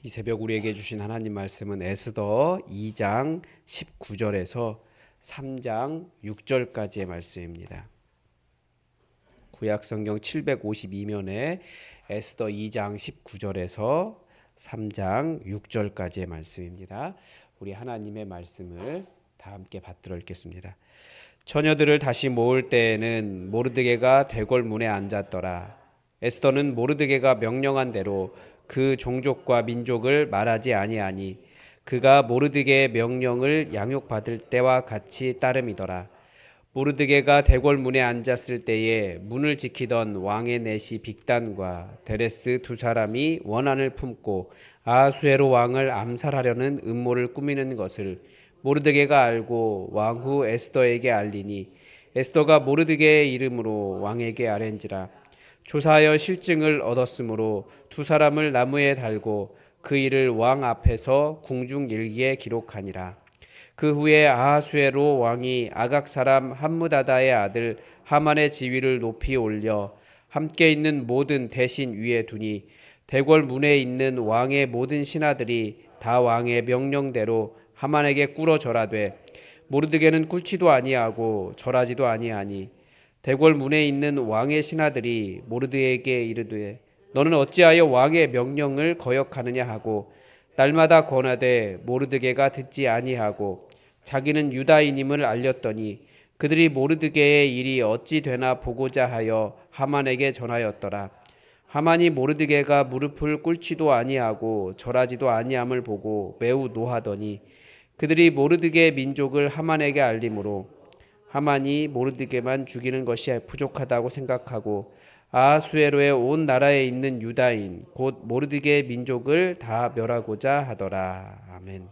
이 새벽 우리에게 주신 하나님 말씀은 에스더 2장 19절에서 3장 6절까지의 말씀입니다. 구약 성경 752면에 에스더 2장 19절에서 3장 6절까지의 말씀입니다. 우리 하나님의 말씀을 다 함께 받들어 읽겠습니다. 처녀들을 다시 모을 때에는 모르드게가 대궐 문에 앉았더라. 에스더는 모르드게가 명령한 대로 그 종족과 민족을 말하지 아니하니 그가 모르드게의 명령을 양육받을 때와 같이 따름이더라. 모르드게가 대궐 문에 앉았을 때에 문을 지키던 왕의 내시 빅단과 데레스 두 사람이 원한을 품고 아수에로 왕을 암살하려는 음모를 꾸미는 것을 모르드게가 알고 왕후 에스더에게 알리니 에스더가 모르드게의 이름으로 왕에게 아뢰ን지라. 조사하여 실증을 얻었으므로 두 사람을 나무에 달고 그 일을 왕 앞에서 궁중일기에 기록하니라. 그 후에 아하수에로 왕이 아각 사람 함무다다의 아들 하만의 지위를 높이 올려 함께 있는 모든 대신 위에 두니 대궐 문에 있는 왕의 모든 신하들이 다 왕의 명령대로 하만에게 꿇어 절하되 모르드게는 꿇지도 아니하고 절하지도 아니하니 대궐 문에 있는 왕의 신하들이 모르드게에게 이르되 너는 어찌하여 왕의 명령을 거역하느냐 하고 날마다 권하되 모르드게가 듣지 아니하고 자기는 유다인임을 알렸더니 그들이 모르드게의 일이 어찌 되나 보고자 하여 하만에게 전하였더라. 하만이 모르드게가 무릎을 꿇지도 아니하고 절하지도 아니함을 보고 매우 노하더니 그들이 모르드게의 민족을 하만에게 알림으로 하만이 모르드게만 죽이는 것이 부족하다고 생각하고 아하수에로의 온 나라에 있는 유다인 곧 모르드게의 민족을 다 멸하고자 하더라. 아멘.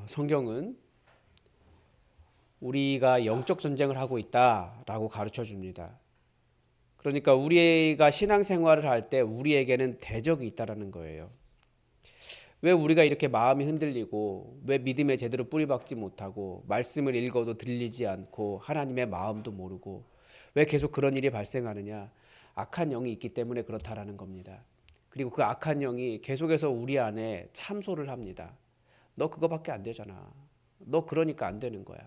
성경은 우리가 영적 전쟁을 하고 있다라고 가르쳐 줍니다. 그러니까 우리가 신앙생활을 할 때 우리에게는 대적이 있다라는 거예요. 왜 우리가 이렇게 마음이 흔들리고 왜 믿음에 제대로 뿌리박지 못하고 말씀을 읽어도 들리지 않고 하나님의 마음도 모르고 왜 계속 그런 일이 발생하느냐? 악한 영이 있기 때문에 그렇다라는 겁니다. 그리고 그 악한 영이 계속해서 우리 안에 참소를 합니다. 너 그거밖에 안 되잖아. 너 그러니까 안 되는 거야.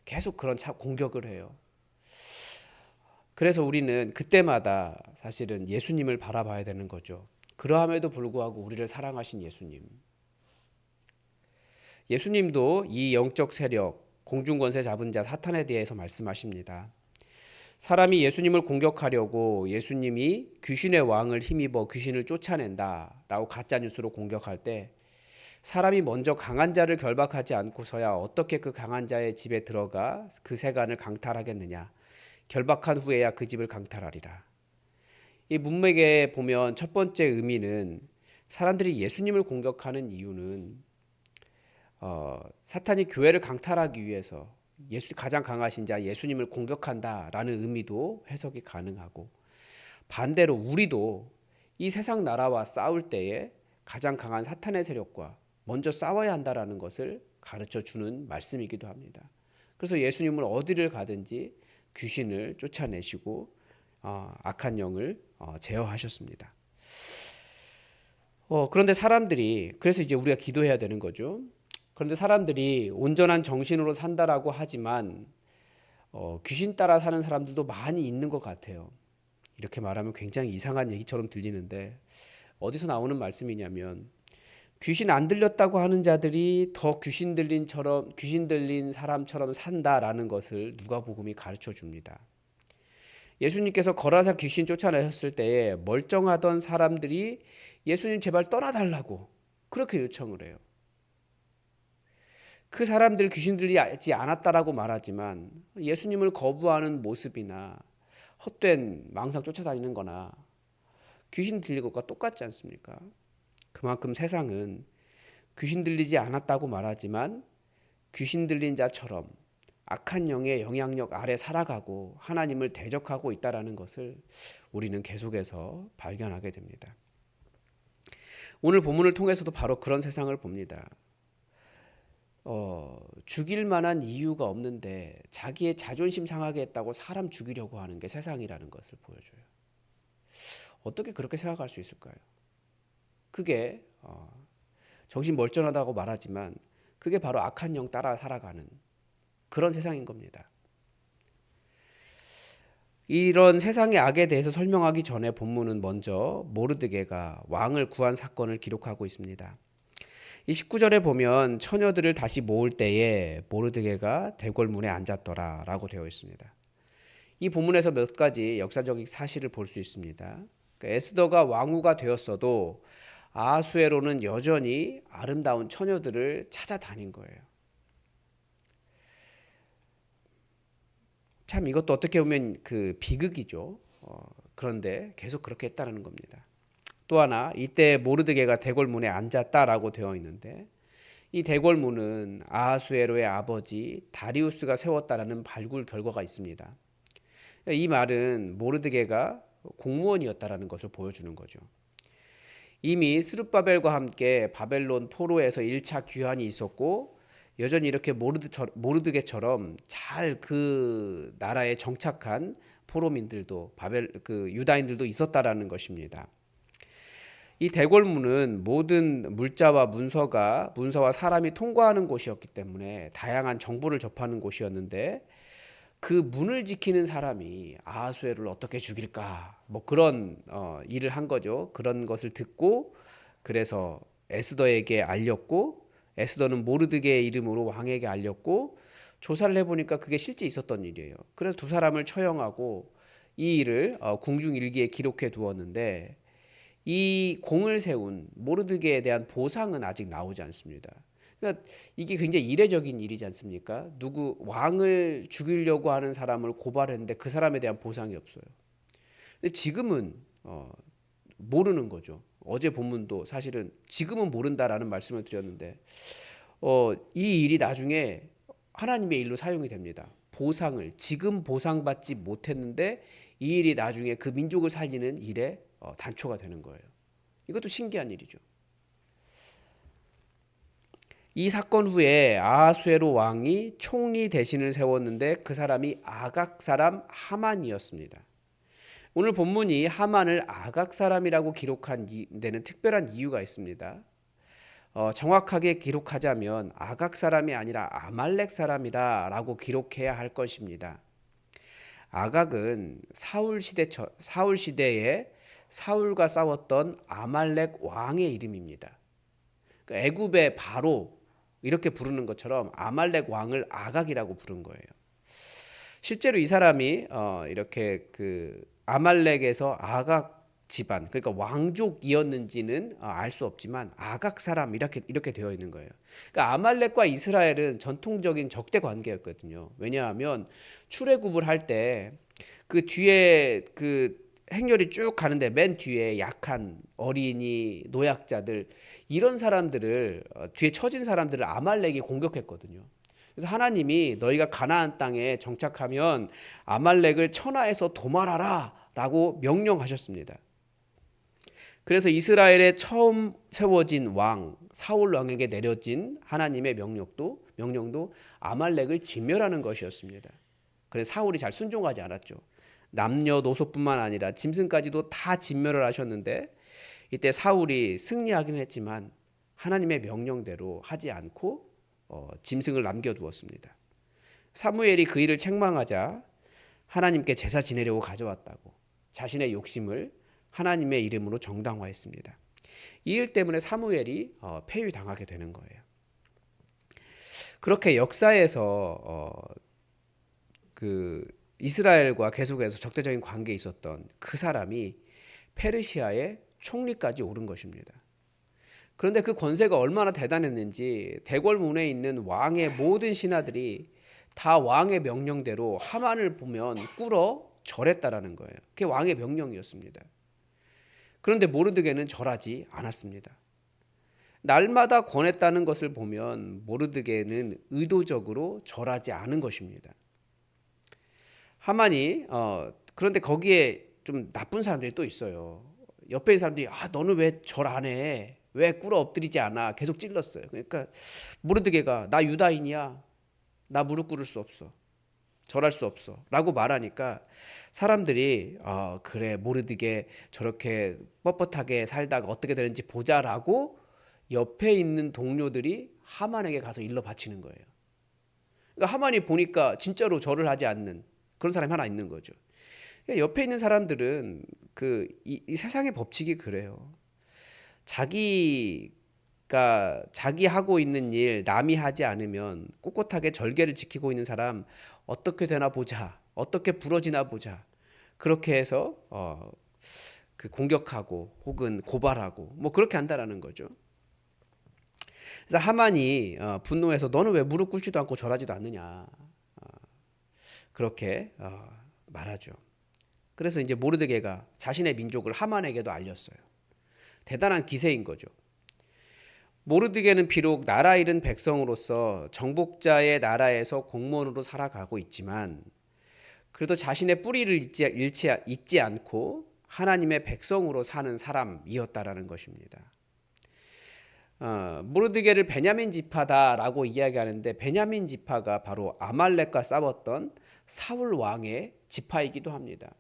계속 그런 공격을 해요. 그래서 우리는 그때마다 사실은 예수님을 바라봐야 되는 거죠. 그러함에도 불구하고 우리를 사랑하신 예수님. 예수님도 이 영적 세력, 공중권세 잡은 자 사탄에 대해서 말씀하십니다. 사람이 예수님을 공격하려고 예수님이 귀신의 왕을 힘입어 귀신을 쫓아낸다라고 가짜뉴스로 공격할 때 사람이 먼저 강한 자를 결박하지 않고서야 어떻게 그 강한 자의 집에 들어가 그 세간을 강탈하겠느냐. 결박한 후에야 그 집을 강탈하리라. 이 문맥에 보면 첫 번째 의미는 사람들이 예수님을 공격하는 이유는 사탄이 교회를 강탈하기 위해서 가장 강하신 자 예수님을 공격한다라는 의미도 해석이 가능하고 반대로 우리도 이 세상 나라와 싸울 때에 가장 강한 사탄의 세력과 먼저 싸워야 한다라는 것을 가르쳐 주는 말씀이기도 합니다. 그래서 예수님은 어디를 가든지 귀신을 쫓아내시고 악한 영을 제어하셨습니다. 그런데 사람들이 그래서 이제 우리가 기도해야 되는 거죠. 그런데 사람들이 온전한 정신으로 산다라고 하지만 귀신 따라 사는 사람들도 많이 있는 것 같아요. 이렇게 말하면 굉장히 이상한 얘기처럼 들리는데 어디서 나오는 말씀이냐면 귀신 안 들렸다고 하는 자들이 더 귀신 들린 사람처럼 산다라는 것을 누가복음이 가르쳐 줍니다. 예수님께서 거라사 귀신 쫓아내셨을 때에 멀쩡하던 사람들이 예수님 제발 떠나달라고 그렇게 요청을 해요. 그 사람들 귀신 들리지 않았다라고 말하지만 예수님을 거부하는 모습이나 헛된 망상 쫓아다니는 거나 귀신 들린 것과 똑같지 않습니까? 그만큼 세상은 귀신 들리지 않았다고 말하지만 귀신 들린 자처럼 악한 영의 영향력 아래 살아가고 하나님을 대적하고 있다는 것을 우리는 계속해서 발견하게 됩니다. 오늘 본문을 통해서도 바로 그런 세상을 봅니다. 죽일 만한 이유가 없는데 자기의 자존심 상하게 했다고 사람 죽이려고 하는 게 세상이라는 것을 보여줘요. 어떻게 그렇게 생각할 수 있을까요? 그게 정신 멀쩡하다고 말하지만 그게 바로 악한 영 따라 살아가는 그런 세상인 겁니다. 이런 세상의 악에 대해서 설명하기 전에 본문은 먼저 모르드게가 왕을 구한 사건을 기록하고 있습니다. 이 19절에 보면 처녀들을 다시 모을 때에 모르드게가 대궐문에 앉았더라라고 되어 있습니다. 이 본문에서 몇 가지 역사적인 사실을 볼 수 있습니다. 그러니까 에스더가 왕후가 되었어도 아하수에로는 여전히 아름다운 처녀들을 찾아다닌 거예요. 참 이것도 어떻게 보면 그 비극이죠. 그런데 계속 그렇게 했다는 겁니다. 또 하나 이때 모르드게가 대궐문에 앉았다라고 되어 있는데 이 대궐문은 아하수에로의 아버지 다리우스가 세웠다라는 발굴 결과가 있습니다. 이 말은 모르드게가 공무원이었다라는 것을 보여주는 거죠. 이미 스룹바벨과 함께 바벨론 포로에서 1차 귀환이 있었고 여전히 이렇게 모르드게처럼 잘 그 나라에 정착한 포로민들도 유다인들도 있었다라는 것입니다. 이 대궐문은 모든 물자와 문서와 사람이 통과하는 곳이었기 때문에 다양한 정보를 접하는 곳이었는데 그 문을 지키는 사람이 아하수에로를 어떻게 죽일까 뭐 그런 일을 한 거죠. 그런 것을 듣고 그래서 에스더에게 알렸고 에스더는 모르드게의 이름으로 왕에게 알렸고 조사를 해보니까 그게 실제 있었던 일이에요. 그래서 두 사람을 처형하고 이 일을 궁중일기에 기록해 두었는데 이 공을 세운 모르드게에 대한 보상은 아직 나오지 않습니다. 그러니까 이게 굉장히 이례적인 일이지 않습니까? 누구 왕을 죽이려고 하는 사람을 고발했는데 그 사람에 대한 보상이 없어요. 근데 지금은 모르는 거죠. 어제 본문도 사실은 지금은 모른다라는 말씀을 드렸는데 이 일이 나중에 하나님의 일로 사용이 됩니다. 보상을 지금 보상받지 못했는데 이 일이 나중에 그 민족을 살리는 일에 단초가 되는 거예요. 이것도 신기한 일이죠. 이 사건 후에 아하수에로 왕이 총리 대신을 세웠는데 그 사람이 아각 사람 하만이었습니다. 오늘 본문이 하만을 아각 사람이라고 기록한 데는 특별한 이유가 있습니다. 정확하게 기록하자면 아각 사람이 아니라 아말렉 사람이라고 기록해야 할 것입니다. 아각은 사울 시대에 사울과 싸웠던 아말렉 왕의 이름입니다. 그러니까 애굽의 바로 이렇게 부르는 것처럼 아말렉 왕을 아각이라고 부른 거예요. 실제로 이 사람이 이렇게 그 아말렉에서 아각 집안 그러니까 왕족이었는지는 알 수 없지만 아각 사람 이렇게 되어 있는 거예요. 그러니까 아말렉과 이스라엘은 전통적인 적대 관계였거든요. 왜냐하면 출애굽을 할 때 그 뒤에 그 행렬이 쭉 가는데 맨 뒤에 약한 어린이, 노약자들 이런 사람들을 뒤에 처진 사람들을 아말렉이 공격했거든요. 그래서 하나님이 너희가 가나안 땅에 정착하면 아말렉을 천하에서 도말하라라고 명령하셨습니다. 그래서 이스라엘에 처음 세워진 왕 사울 왕에게 내려진 하나님의 명령도 아말렉을 진멸하는 것이었습니다. 그래서 사울이 잘 순종하지 않았죠. 남녀노소뿐만 아니라 짐승까지도 다 진멸을 하셨는데 이때 사울이 승리하기는 했지만 하나님의 명령대로 하지 않고 짐승을 남겨두었습니다. 사무엘이 그 일을 책망하자 하나님께 제사 지내려고 가져왔다고 자신의 욕심을 하나님의 이름으로 정당화했습니다. 이 일 때문에 사무엘이 폐위당하게 되는 거예요. 그렇게 역사에서 그 이스라엘과 계속해서 적대적인 관계에 있었던 그 사람이 페르시아의 총리까지 오른 것입니다. 그런데 그 권세가 얼마나 대단했는지 대궐문에 있는 왕의 모든 신하들이 다 왕의 명령대로 하만을 보면 꿇어 절했다라는 거예요. 그게 왕의 명령이었습니다. 그런데 모르드게는 절하지 않았습니다. 날마다 권했다는 것을 보면 모르드게는 의도적으로 절하지 않은 것입니다. 하만이 그런데 거기에 좀 나쁜 사람들이 또 있어요. 옆에 있는 사람들이 너는 왜 절 안 해? 왜 꿇어 엎드리지 않아? 계속 찔렀어요. 그러니까 모르드게가 나 유다인이야. 나 무릎 꿇을 수 없어. 절할 수 없어 라고 말하니까 사람들이 그래 모르드게 저렇게 뻣뻣하게 살다가 어떻게 되는지 보자라고 옆에 있는 동료들이 하만에게 가서 일러 바치는 거예요. 그러니까 하만이 보니까 진짜로 절을 하지 않는 그런 사람이 하나 있는 거죠. 그러니까 옆에 있는 사람들은 이 세상의 법칙이 그래요. 자기 하고 있는 일 남이 하지 않으면 꿋꿋하게 절개를 지키고 있는 사람 어떻게 되나 보자, 어떻게 부러지나 보자. 그렇게 해서 그 공격하고 혹은 고발하고 뭐 그렇게 한다라는 거죠. 그래서 하만이 분노해서 너는 왜 무릎 꿇지도 않고 절하지도 않느냐 그렇게 말하죠. 그래서 이제 모르드게가 자신의 민족을 하만에게도 알렸어요. 대단한 기세인 거죠. 모르드게는 비록 나라 잃은 백성으로서 정복자의 나라에서 공무원으로 살아가고 있지만 그래도 자신의 뿌리를 잊지 않고 하나님의 백성으로 사는 사람이었다라는 것입니다. 모르드게를 베냐민 지파다라고 이야기하는데 베냐민 지파가 바로 아말렉과 싸웠던 사울 왕의 지파이기도 합니다.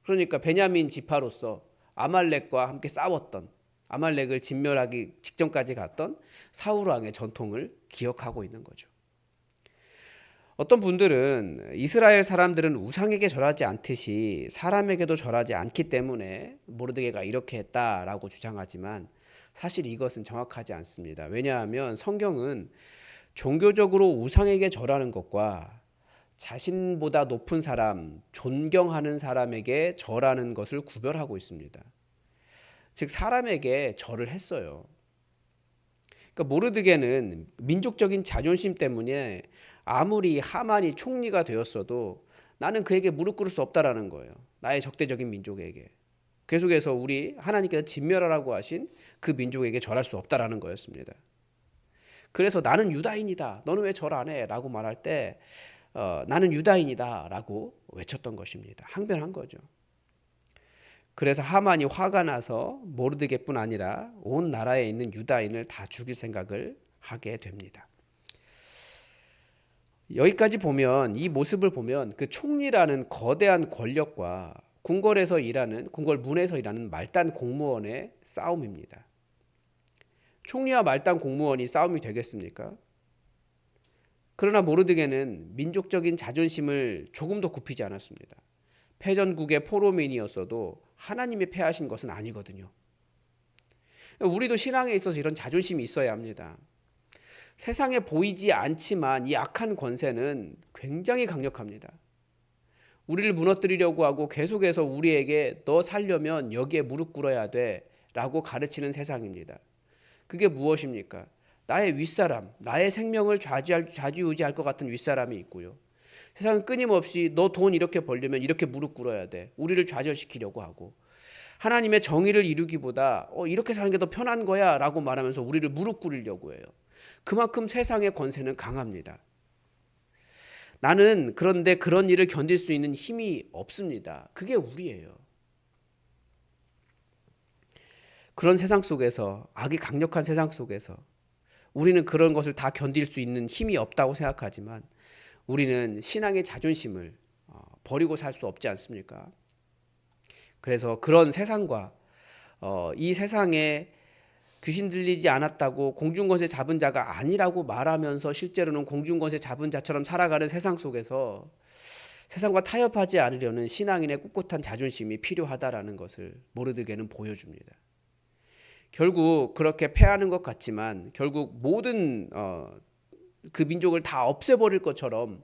그러니까 베냐민 지파로서 아말렉과 함께 싸웠던 아말렉을 진멸하기 직전까지 갔던 사울 왕의 전통을 기억하고 있는 거죠. 어떤 분들은 이스라엘 사람들은 우상에게 절하지 않듯이 사람에게도 절하지 않기 때문에 모르드게가 이렇게 했다라고 주장하지만 사실 이것은 정확하지 않습니다. 왜냐하면 성경은 종교적으로 우상에게 절하는 것과 자신보다 높은 사람, 존경하는 사람에게 절하는 것을 구별하고 있습니다. 즉 사람에게 절을 했어요. 그러니까 모르드게는 민족적인 자존심 때문에 아무리 하만이 총리가 되었어도 나는 그에게 무릎 꿇을 수 없다라는 거예요. 나의 적대적인 민족에게. 계속해서 우리 하나님께서 진멸하라고 하신 그 민족에게 절할 수 없다라는 거였습니다. 그래서 나는 유다인이다. 너는 왜 절 안 해? 라고 말할 때 나는 유다인이다 라고 외쳤던 것입니다. 항변한 거죠. 그래서 하만이 화가 나서 모르드게뿐 아니라 온 나라에 있는 유다인을 다 죽일 생각을 하게 됩니다. 여기까지 보면 이 모습을 보면 그 총리라는 거대한 권력과 궁궐문에서 일하는 말단 공무원의 싸움입니다. 총리와 말단 공무원이 싸움이 되겠습니까? 그러나 모르드게는 민족적인 자존심을 조금도 굽히지 않았습니다. 패전국의 포로민이었어도 하나님이 패하신 것은 아니거든요. 우리도 신앙에 있어서 이런 자존심이 있어야 합니다. 세상에 보이지 않지만 이 악한 권세는 굉장히 강력합니다. 우리를 무너뜨리려고 하고 계속해서 우리에게 너 살려면 여기에 무릎 꿇어야 돼 라고 가르치는 세상입니다. 그게 무엇입니까? 나의 윗사람, 나의 생명을 좌지우지할 것 같은 윗사람이 있고요. 세상은 끊임없이 너 돈 이렇게 벌려면 이렇게 무릎 꿇어야 돼. 우리를 좌절시키려고 하고 하나님의 정의를 이루기보다 이렇게 사는 게 더 편한 거야 라고 말하면서 우리를 무릎 꿇으려고 해요. 그만큼 세상의 권세는 강합니다. 나는 그런데 그런 일을 견딜 수 있는 힘이 없습니다. 그게 우리예요. 그런 세상 속에서 악이 강력한 세상 속에서 우리는 그런 것을 다 견딜 수 있는 힘이 없다고 생각하지만 우리는 신앙의 자존심을 버리고 살 수 없지 않습니까? 그래서 그런 세상과 이 세상에 귀신 들리지 않았다고 공중권세 잡은 자가 아니라고 말하면서 실제로는 공중권세 잡은 자처럼 살아가는 세상 속에서 세상과 타협하지 않으려는 신앙인의 꿋꿋한 자존심이 필요하다라는 것을 모르드게는 보여줍니다. 결국 그렇게 패하는 것 같지만 결국 모든 그 민족을 다 없애버릴 것처럼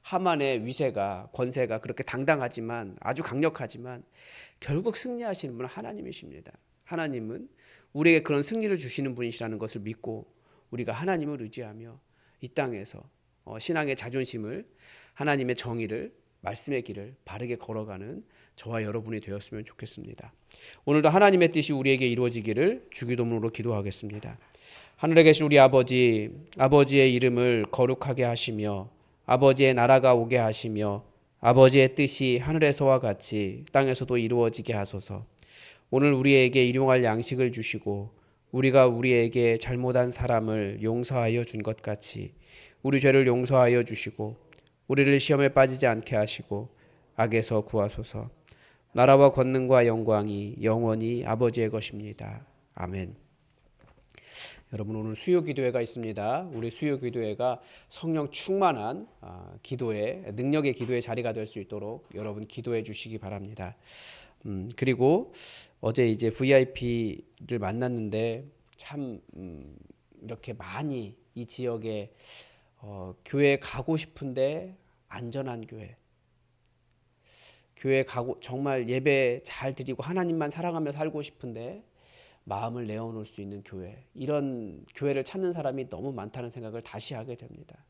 하만의 위세가 권세가 그렇게 당당하지만 아주 강력하지만 결국 승리하시는 분은 하나님이십니다. 하나님은 우리에게 그런 승리를 주시는 분이시라는 것을 믿고 우리가 하나님을 의지하며 이 땅에서 신앙의 자존심을 하나님의 정의를 말씀의 길을 바르게 걸어가는 저와 여러분이 되었으면 좋겠습니다. 오늘도 하나님의 뜻이 우리에게 이루어지기를 주기도문으로 기도하겠습니다. 하늘에 계신 우리 아버지, 아버지의 이름을 거룩하게 하시며 아버지의 나라가 오게 하시며 아버지의 뜻이 하늘에서와 같이 땅에서도 이루어지게 하소서. 오늘 우리에게 일용할 양식을 주시고 우리가 우리에게 잘못한 사람을 용서하여 준 것 같이 우리 죄를 용서하여 주시고 우리를 시험에 빠지지 않게 하시고 악에서 구하소서. 나라와 권능과 영광이 영원히 아버지의 것입니다. 아멘. 여러분 오늘 수요 기도회가 있습니다. 우리 수요 기도회가 성령 충만한 기도의 능력의 기도의 자리가 될 수 있도록 여러분 기도해 주시기 바랍니다. 그리고 어제 이제 VIP를 만났는데 참 이렇게 많이 이 지역에 교회 가고 싶은데 안전한 교회 가고 정말 예배 잘 드리고 하나님만 사랑하며 살고 싶은데 마음을 내어놓을 수 있는 교회, 이런 교회를 찾는 사람이 너무 많다는 생각을 다시 하게 됩니다.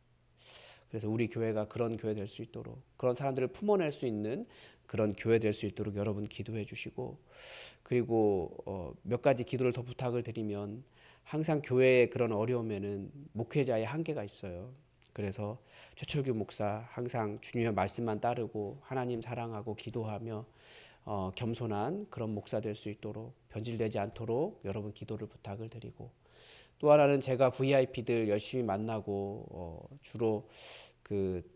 그래서 우리 교회가 그런 교회 될 수 있도록, 그런 사람들을 품어낼 수 있는 그런 교회 될 수 있도록 여러분 기도해 주시고, 그리고 몇 가지 기도를 더 부탁을 드리면, 항상 교회의 그런 어려움에는 목회자의 한계가 있어요. 그래서 최철규 목사 항상 주님의 말씀만 따르고 하나님 사랑하고 기도하며 겸손한 그런 목사 될 수 있도록, 변질되지 않도록 여러분 기도를 부탁을 드리고, 또 하나는 제가 VIP들 열심히 만나고 주로 그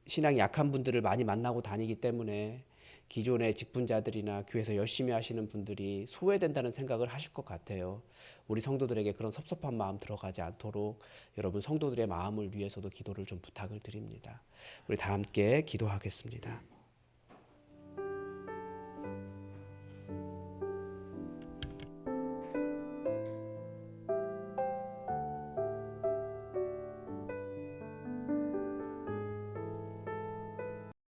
신앙이 약한 분들을 많이 만나고 다니기 때문에 기존의 직분자들이나 교회에서 열심히 하시는 분들이 소외된다는 생각을 하실 것 같아요. 우리 성도들에게 그런 섭섭한 마음 들어가지 않도록 여러분 성도들의 마음을 위해서도 기도를 좀 부탁을 드립니다. 우리 다 함께 기도하겠습니다.